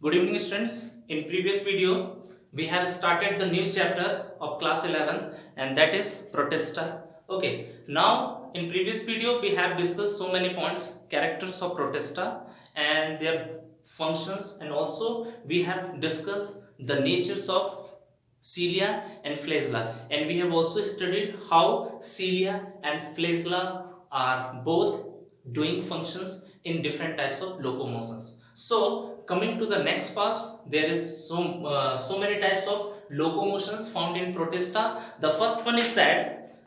Good evening, students. In previous video, we have started the new chapter of class 11th, and that is protesta. Okay. Now, in previous video, we have discussed so many points, characters of protesta and their functions, and also we have discussed the natures of cilia and flagella, and we have also studied how cilia and flagella are both doing functions in different types of locomotions. So coming to the next part, there is so many types of locomotions found in protista. The first one is that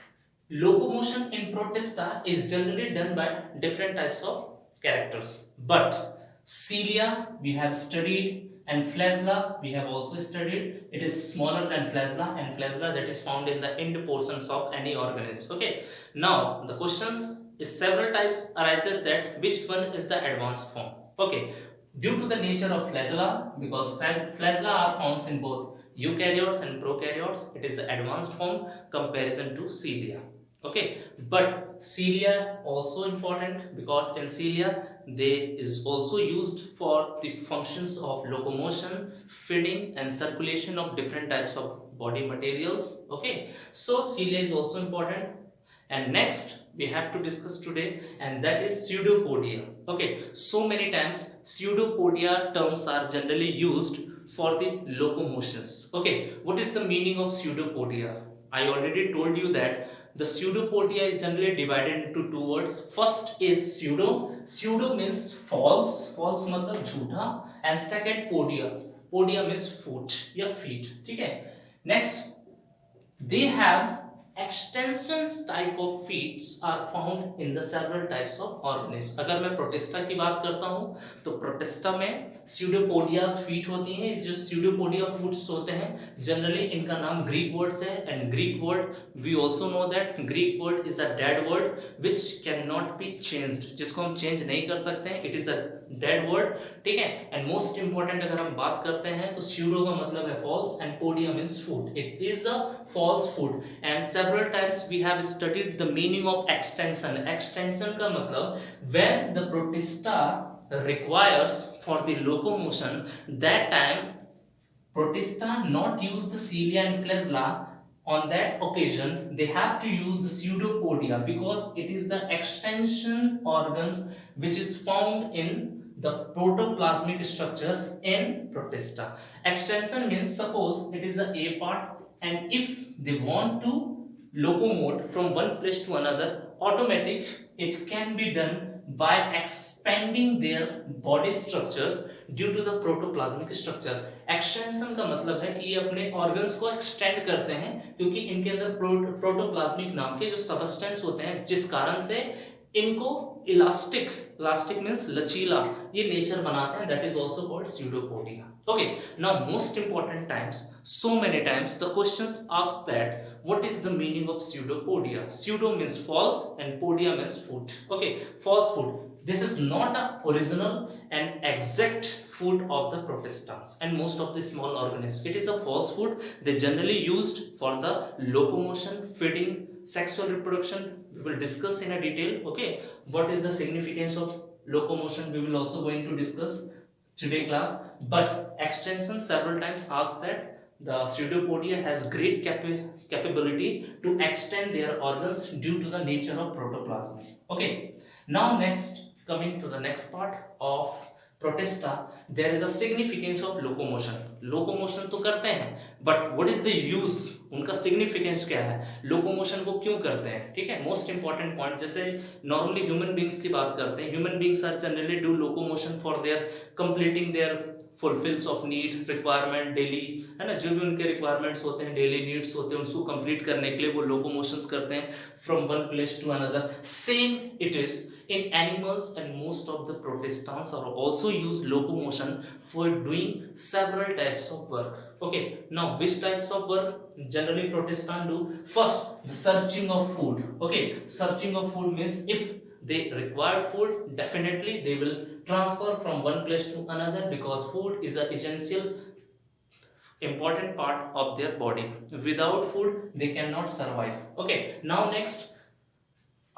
locomotion in protista is generally done by different types of characters, but cilia we have studied and flagella we have also studied. It is smaller than flagella, and flagella that is found in the end portions of any organism. Okay, now the questions is several types arises that which one is the advanced form. Okay, due to the nature of flagella, because flagella are found in both eukaryotes and prokaryotes, it is the advanced form comparison to cilia. Okay, but cilia also important because in cilia they is also used for the functions of locomotion, feeding and circulation of different types of body materials. Okay, so cilia is also important. And next we have to discuss today, and that is pseudopodia. Okay, so many times pseudopodia terms are generally used for the locomotions. Okay, what is the meaning of pseudopodia? I already told you that the pseudopodia is generally divided into two words. First is pseudo. Pseudo means false. False मतलब झूठा. And second podia. Podia means foot या feet. ठीक है. Next, they have extensions type of feet are found in the several types of organisms. अगर मैं protista की बात करता हूँ तो प्रोटिस्टा में स्यूडोपोडियास फीट होती हैं. जो स्यूडोपोडिया फूट्स होते हैं जनरली इनका नाम ग्रीक वर्ड से है, and Greek word we also know that Greek word is the dead word which can not be changed, जिसको हम चेंज नहीं कर सकते हैं. It is a dead word. ठीक है. एंड मोस्ट इंपॉर्टेंट अगर हम बात करते हैं तो स्यूडो का मतलब है false and podia means foot. It is a false foot. And several times we have studied the meaning of extension. Extension का मतलब when the protista requires for the locomotion, that time protista not use the cilia and flagella. On that occasion they have to use the pseudopodia because it is the extension organs which is found in the protoplasmic structures in protista. Extension means suppose it is the A part, and if they want to locomote from one place to another, automatic it can be done by expanding their body structures due to the protoplasmic structure. Extension का मतलब है कि ये अपने organs को extend करते हैं क्योंकि इनके अंदर प्रोटोप्लाज्मिक नाम के जो सबस्टेंस होते हैं जिस कारण से इनको इलास्टिक, इलास्टिक मींस लचीला, ये नेचर बनाते हैं. That is also called pseudopodia. Okay, now most important times, so many times the questions ask that what is the meaning of pseudopodia. Pseudo means false and podia means foot. Okay, false foot. This is not a original and exact food of the protistans and most of the small organisms. It is a false food. They generally used for the locomotion, feeding, sexual reproduction. We will discuss in a detail. Okay, what is the significance of locomotion we will also going to discuss today class. But extension several times asks that the pseudopodia has great capability to extend their organs due to the nature of protoplasm. Okay, now next, coming to the next part of protista, there is a significance of locomotion. Locomotion तो करते हैं but what is the use, उनका significance क्या है, locomotion को क्यों करते हैं. ठीक है, मोस्ट इंपॉर्टेंट पॉइंट. जैसे नॉर्मली ह्यूमन बींग्स की बात करते हैं, human beings are generally do locomotion for their completing their fulfils of need requirement daily, है ना. जो भी उनके रिक्वायरमेंट्स होते हैं, डेली नीड्स होते हैं, उसको कंप्लीट करने के लिए वो लोकोमोशंस करते हैं from one place to another. Same it is in animals, and most of the protistans are also use locomotion for doing several types of work. Okay, now which types of work generally protestan do? First, the searching of food. Okay, searching of food means if they require food, definitely they will transfer from one place to another because food is an essential important part of their body. Without food they cannot survive. Okay, now next,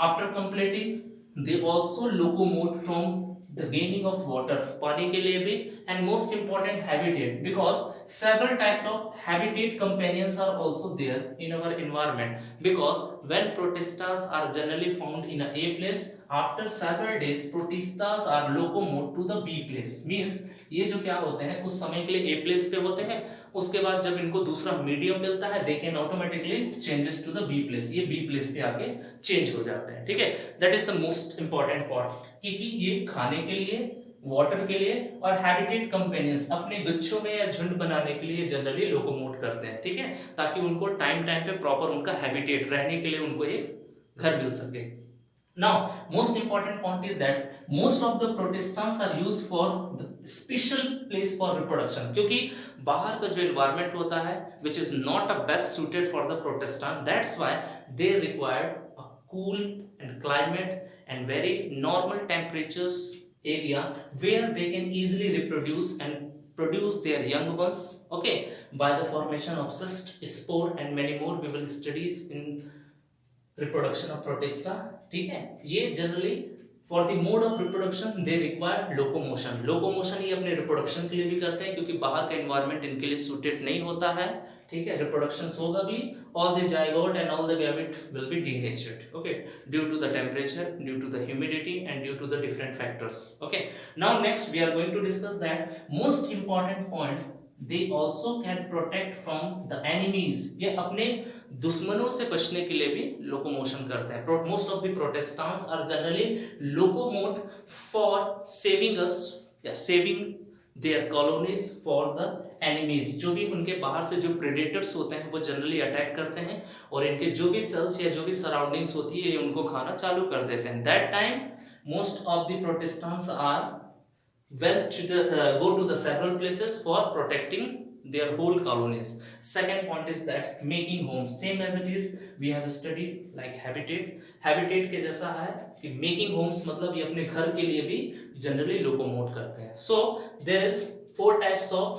after completing they also locomote from the gaining of water, पानी के लिए भी, and most important habitat, because several type of habitat companions are also there in our environment, because when protistas are generally found in a place, after several days protistas are locomoted to the B place, means ये जो क्या होते हैं उस समय के लिए A place पे होते हैं, उसके बाद जब इनको दूसरा मीडियम मिलता है they can automatically changes to the B place, ये बी प्लेस पे आके चेंज हो जाते हैं, ठीक है। That is the most important part, क्योंकि ये खाने के लिए, वाटर के लिए और हैबिटेट कंपेनियंस अपने गुच्छों में या झुंड बनाने के लिए जनरली लोकोमोट करते हैं, ठीक है, ताकि उनको टाइम टाइम पे प्रॉपर उनका हैबिटेट रहने के लिए उनको एक घर मिल सके। Now, most important point is that most of the protistans are used for the special place for reproduction, क्योंकि बाहर का जो environment होता है which is not a best suited for the protestant, that's why they required a cool and climate and very normal temperatures area where they can easily reproduce and produce their young ones, okay, by the formation of cyst, spore and many more we will studies in reproduction of protista, ठीक है। ये generally for the mode of reproduction they require locomotion, locomotion ये अपने reproduction के लिए भी करते हैं क्योंकि बाहर का एनवायरनमेंट इनके लिए सूटेड नहीं होता है, ठीक है। रिप्रोडक्शन होगा भी, all the zygote and all the gamete will be denatured, okay, due to the temperature, due to the humidity and due to the different factors, okay. Now next we are going to discuss that most important point, they also can protect from the enemies, ये अपने दुश्मनों से बचने के लिए भी locomotion करते हैं। Most of the protestants are generally locomote for saving us या saving their colonies for the enemies, जो भी उनके बाहर से जो प्रेडेटर्स होते हैं वो जनरली अटैक करते हैं और इनके जो भी सेल्स या जो भी सराउंडिंग्स होती है ये उनको खाना चालू कर देते हैं। That time most of the protestants are go to the several places for protecting their whole colonies. Second point is that making home, same as it is we have studied like habitat के जैसा है कि making homes मतलब ये अपने घर के लिए भी generally locomote करते हैं। So there is 4 types of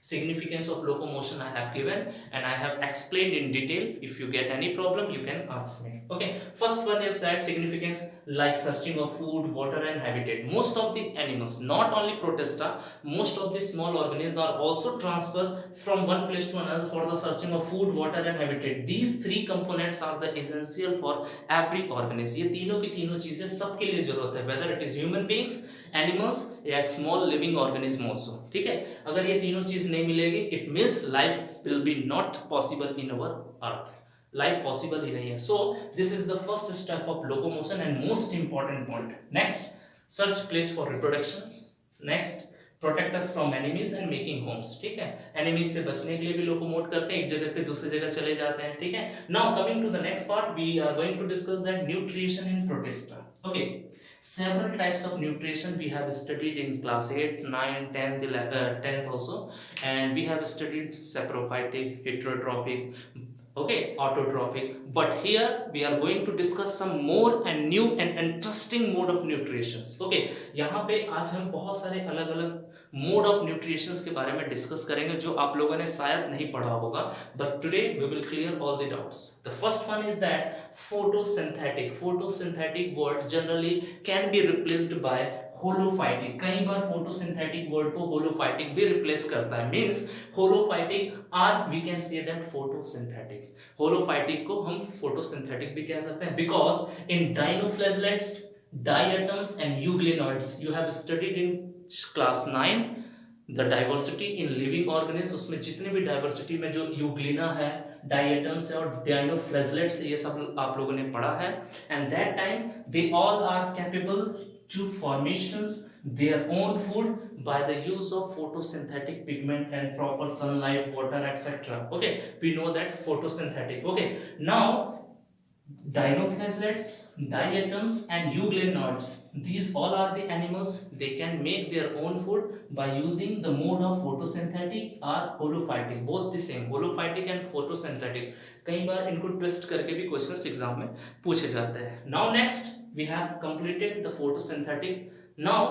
significance of locomotion I have given and I have explained in detail. If you get any problem you can ask me, okay। First one is that significance like searching of food, water and habitat. Most of the animals, not only protista, most of the small organisms are also transferred from one place to another for the searching of food, water and habitat. These 3 components are the essential for every organism. ये तीनों की तीनों चीजें सबके लिए जरूरत है, whether it is human beings, animals या स्मॉल लिविंग ऑर्गेनिज्म ऑल्सो, ठीक है। अगर ये तीनों चीज नहीं मिलेगी it means life will be not possible in our earth, life possible ही नहीं है। So this is the first step of locomotion and most important point. Next, search place for reproduction. Next, protect us from enemies and making homes, ठीक है। Enemies से बचने के लिए भी लोकोमोट करते हैं, एक जगह पे दूसरी जगह चले जाते हैं, ठीक है। Now coming to the next part, we are going to discuss that nutrition in protista, okay. Several types of nutrition we have studied in class 8, 9, 10th, 10th also, and we have studied saprophytic, heterotrophic, okay, autotrophic, but here we are going to discuss some more and new and interesting mode of nutrition, okay। यहाँ पे आज हम बहुत सारे अलग अलग mode of nutritions के बारे में डिस्कस करेंगे जो आप लोगों ने शायद नहीं पढ़ा होगा, but today we will clear all the doubts. The first one is that photosynthetic word generally can be replaced by holophytic. कई बार फोटोसिंथेटिक वर्ड को होलोफाइटिक भी रिप्लेस करता है, means holophytic or we can say that photosynthetic. Holophytic को हम photosynthetic भी कह सकते हैं because in dinoflagellates, diatoms and euglenoids you have studied in class 9 the diversity in living organism, उसमें जितने भी डाइवर्सिटी में जो यूग्लिना है, डायटम्स है और डाइनोफ्लेजलेट्स ये सब आप लोगों ने पढ़ा है। And that time they all are capable to formations their own food by the use of photosynthetic pigment and proper sunlight, water, etc. Okay, we know that photosynthetic, okay। Now dinoflagellates, diatoms and euglenoids, these all are the animals, they can make their own food by using the mode of photosynthetic or holophytic, both the same, holophytic and photosynthetic। कई बार इनको twist करके भी questions exam में पूछे जाते हैं। Now next we have completed the photosynthetic, now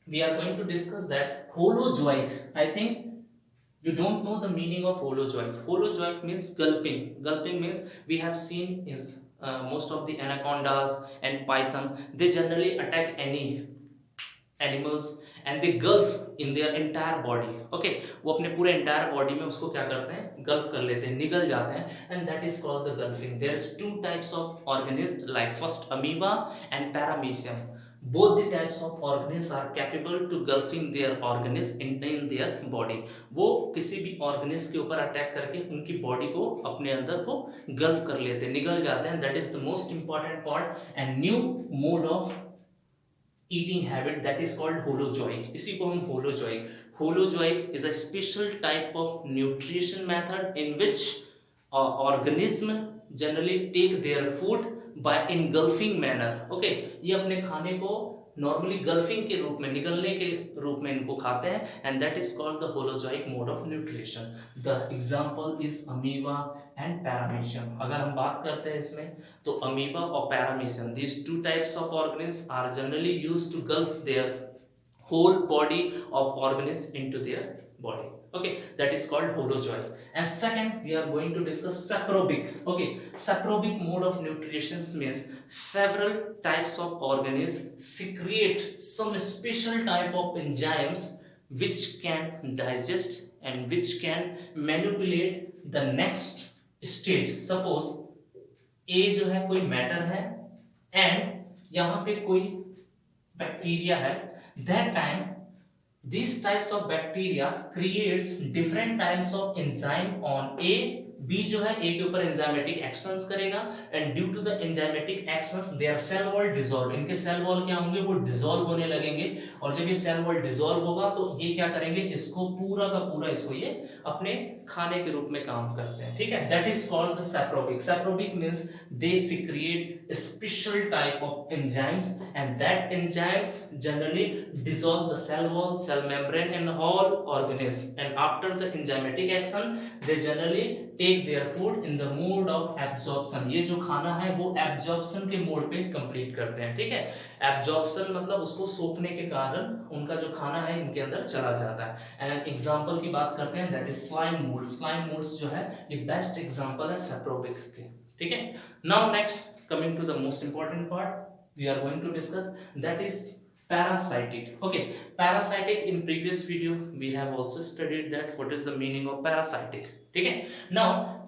we are going to discuss that holozoic। I think you don't know the meaning of holozoic. Holozoic means gulping. Gulping means we have seen is most of the anacondas and python, they generally attack any animals and they gulf in their entire body. Okay, वो अपने पूरे entire body में उसको क्या करते हैं, gulf कर लेते हैं, निगल जाते हैं, and that is called the gulfing. There is two types of organism like first amoeba and paramecium. Both the types of organisms are capable to gulfing their organism in their body। वो किसी भी organism के ऊपर attack करके उनकी body को अपने अंदर को गल्फ कर लेते हैं, निगल जाते हैं। That is the most important part and new mode of eating habit that is called holozoic. इसी को हम holozoic, holozoic is a special type of nutrition method in which organism generally take their food by engulfing manner. Okay, ये अपने खाने को normally गल्फिंग के रूप में, निगलने के रूप में इनको खाते हैं, and that is called the holozoic mode of nutrition. The example is amoeba and paramecium. अगर हम बात करते हैं इसमें तो अमीबा और paramecium, these two types of organism are generally used to gulf their whole body of organism into their body। Okay, that is called holozoic। And second we are going to discuss saprobic। Okay, saprobic mode of nutrition means several types of organisms secrete some special type of enzymes which can digest and which can manipulate the next stage। suppose A जो है कोई matter है and यहाँ पे कोई bacteria है, that time these types of bacteria creates different types of enzyme on A। B जो है A के ऊपर enzymatic actions करेगा and due to the enzymatic actions their cell wall dissolve। इनके cell wall क्या होंगे, वो dissolve होने लगेंगे, और जब ये cell wall dissolve होगा तो ये क्या करेंगे, इसको पूरा का पूरा इसको ये अपने खाने के रूप में काम करते हैं। ठीक है, that is called the saprobic। saprobic means they secrete a special type of enzymes and that enzymes generally dissolve the cell wall, cell membrane and whole organism, and after the enzymatic action they generally take their food in the mode of absorption। ये जो खाना है वो absorption के mode पे complete करते हैं। ठीक है, absorption मतलब उसको सोखने के कारण उनका जो खाना है इनके अंदर चला जाता है। एंड एग्जांपल की बात करते हैं, that is slime mould. Slime moulds जो है ये बेस्ट एग्जांपल है सैप्रोबिक के। ठीक है, now next coming to the most important part we are going to discuss, that is parasitic। okay, parasitic in previous video we have also studied that what is the meaning of parasitic। ठीक है, now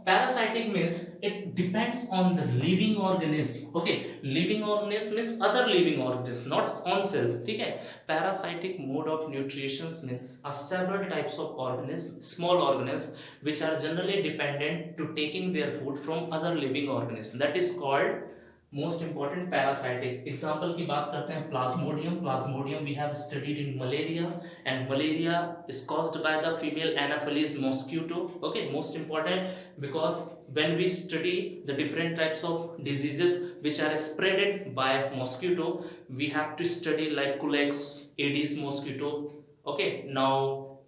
parasitic means it depends on the living organism। okay, living organism means other living organism, not on cell। ठीक है, parasitic mode of nutrition means are several types of organism, small organisms which are generally dependent to taking their food from other living organism, that is called most important parasitic. Example की बात करते हैं plasmodium. Plasmodium we have studied in malaria and malaria is caused by the female anopheles mosquito. Okay, most important because when we study the different types of diseases which are spreaded by mosquito, we have to study like Culex, Aedes mosquito। okay, now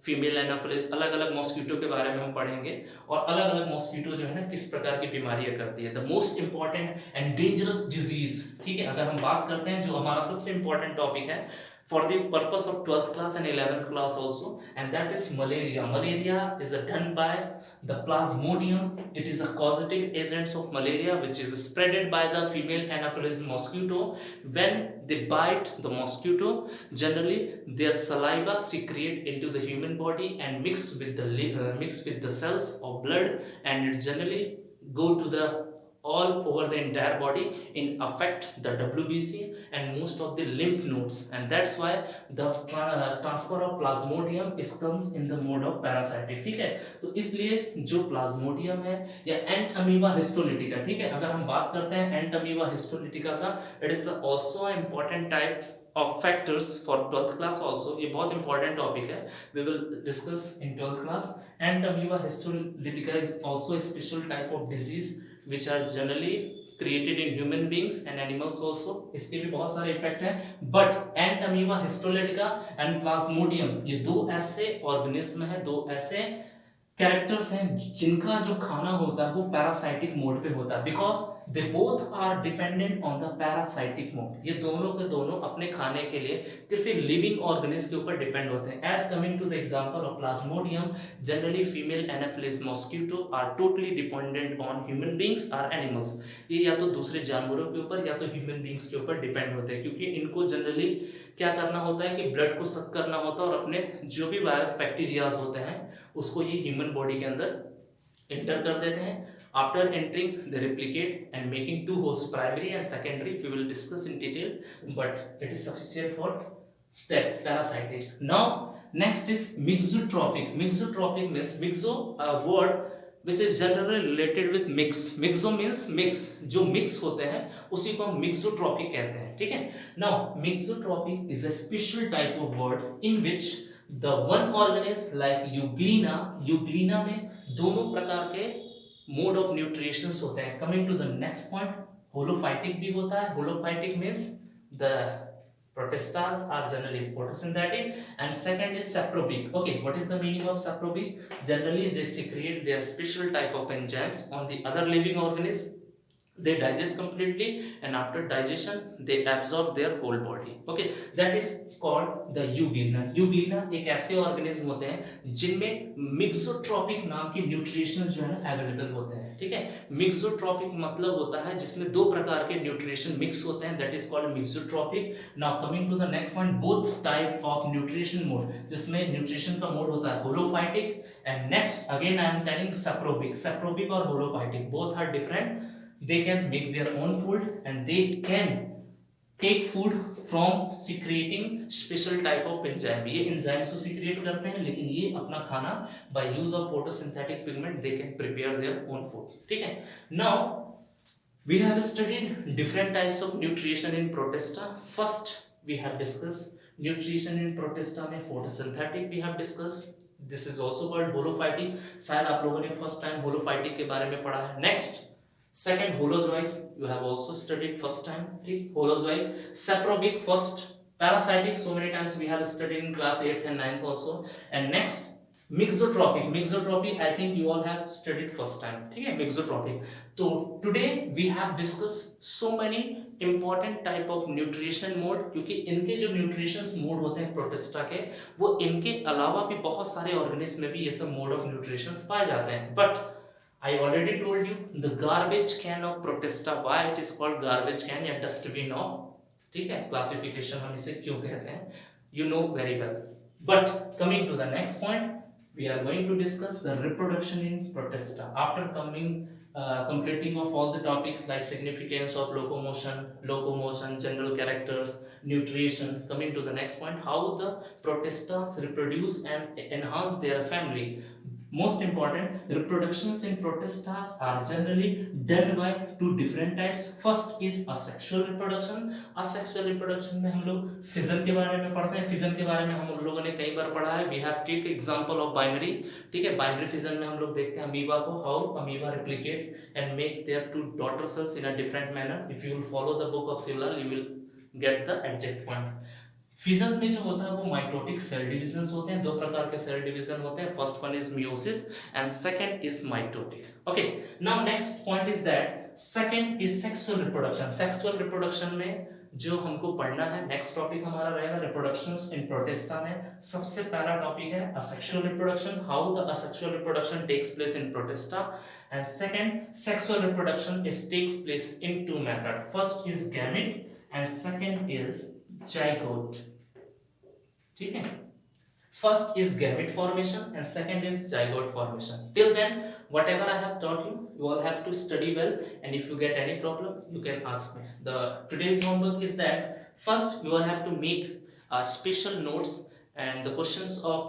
female Anopheles, अलग अलग mosquito के बारे में हम पढ़ेंगे और अलग अलग मॉस्किटो जो है ना किस प्रकार की बीमारियां करती है। The most important and dangerous disease. ठीक है, अगर हम बात करते हैं जो हमारा सबसे इंपॉर्टेंट टॉपिक है for the purpose of 12th class and 11th class also, and that is malaria। malaria is done by the plasmodium। it is a causative agents of malaria which is spreaded by the female anopheles mosquito। when they bite the mosquito, generally their saliva secrete into the human body and mix with the cells of blood, and it generally go to the all over the entire body in affect the WBC and most of the lymph nodes, and that's why the transfer of plasmodium is comes in the mode of parasitic। ठीक है, तो इसलिए जो Plasmodium है या एंट amoeba histolytica, ठीक है, अगर हम बात करते हैं एंट अमीबा हिस्टोलिटिका का, it is also important type of factors for 12th class also। ये बहुत important topic है, we will discuss in 12th class। and amoeba histolytica is also a special type of disease which are generally created in human beings and animals also। इसके भी बहुत सारे effect हैं, but ant amoeba histolytica and Plasmodium ये दो ऐसे organism है, दो ऐसे कैरेक्टर्स हैं जिनका जो खाना होता है वो पैरासाइटिक मोड पे होता है, because they both are dependent on the parasitic mode. ये दोनों के दोनों अपने खाने के लिए किसी लिविंग ऑर्गेनिज्म के ऊपर डिपेंड होते हैं। As coming to the example of plasmodium, generally female anopheles mosquito are totally dependent on human beings और एनिमल्स। ये या तो दूसरे जानवरों के ऊपर या तो ह्यूमन बींग्स के ऊपर डिपेंड होते हैं, क्योंकि इनको जनरली क्या करना होता है कि ब्लड को सक करना होता है और अपने जो भी वायरस बैक्टीरियाज होते हैं उसको ये ह्यूमन बॉडी के अंदर एंटर कर देते हैं। After entering, they replicate and making two hosts, primary and secondary. We will discuss in detail, but it is sufficient for that parasitic. Now, next is mixotropic. Mixotropic means mixo, a word which is generally related with mix. Mixo means mix. जो mix होते हैं उसी को हम mixotropic कहते हैं, ठीक है? Now, mixotropic is a special type of word in which the one organism like euglena में दोनों प्रकार के मोड ऑफ न्यूट्रिशंस होते हैं। Coming to the next point, holophytic भी होता है। Holophytic means the protistas are generally photosynthetic and second is saprobic. Okay, what is the meaning of saprobic? Generally they secrete their special type of enzymes on the other living organisms. They digest completely and after digestion they absorb their whole body. Okay, that is called the euglena. Euglena एक ऐसे organism होते हैं जिनमें mixotrophic नाम की nutrition जो है available होते हैं, ठीक है? मिक्सोट्रॉपिक मतलब होता है जिसमें दो प्रकार के न्यूट्रिशन मिक्स होते हैं, that is called mixotrophic. Now coming to the next point, both type of nutrition mode, जिसमें न्यूट्रिशन का मोड होता है holophytic and next again I am telling saprobic. Saprobic और holophytic both are different. They can make their own food and they can take food from secreting special type of enzyme. ये enzymes को secrete करते हैं, लेकिन ये अपना खाना by use of photosynthetic pigment they can prepare their own food, ठीक है? Now we have studied different types of nutrition in Protista. First we have discussed nutrition in Protista में photosynthetic we have discussed. This is also called holophytic. शायद आप लोगों ने first time holophytic के बारे में पढ़ा है. Next, second holozoic you have also studied first time, ठीक? Holozoic, saprobic first, parasitic so many times we have studied in class 8th and 9th also. And next mixotropic. Mixotropic I think you all have studied first time, ठीक है? Mixotropic. तो today we have discussed so many important type of nutrition mode, क्योंकि इनके जो nutrition mode होते हैं protista के, वो इनके अलावा भी बहुत सारे ऑर्गेनिज्म में भी ये सब mode of nutrition पाए जाते हैं. But I already told you the garbage can of Protista, why it is called garbage can या dustbin of, ठीक है? Classification हम इसे क्यों कहते हैं, you know very well. But coming to the next point, we are going to discuss the reproduction in Protista. After completing of all the topics like significance of locomotion, general characters, nutrition. Coming to the next point, how the Protistas reproduce and enhance their family. Most important, reproductions in Protistas are generally done by two different types. First is asexual reproduction. Asexual reproduction में हम लोग fission के बारे में पढ़ते हैं. Fission के बारे में हम लोगों ने कई बार पढ़ा है. We have take example of binary. ठीक है, binary fission में हम लोग देखते हैं amoeba को, how amoeba replicate and make their two daughter cells in a different manner. If you will follow the book of Sewell, you will get the exact point. Fission में जो होता है वो माइटोटिक सेल डिविजन होते हैं. दो प्रकार के सेल डिवीजन होते हैं. First one is meiosis and second is mitotic. Okay, now next point is that second is sexual reproduction. Sexual reproduction में जो हमको पढ़ना है, नेक्स्ट टॉपिक हमारा रहेगा रिप्रोडक्शंस इन प्रोटिस्टा में. सबसे पहला टॉपिक है asexual reproduction, how the asexual reproduction takes place in protista. And second sexual reproduction is takes place in two method. First is gamete and second is zygote, ठीक है? First is gamete formation and second is zygote formation. Till then, whatever I have taught you, you all have to study well, and if you get any problem, you can ask me. The today's homework is that first you all have to make special notes, and the questions of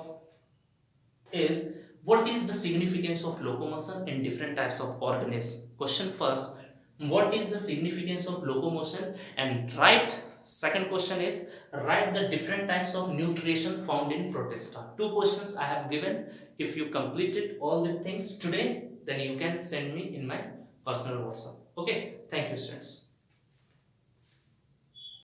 is what is the significance of locomotion in different types of organisms. Question first, what is the significance of locomotion, and write. Second question is write the different types of nutrition found in Protista. Two questions I have given. If you completed all the things today, then you can send me in my personal WhatsApp. Okay, thank you students.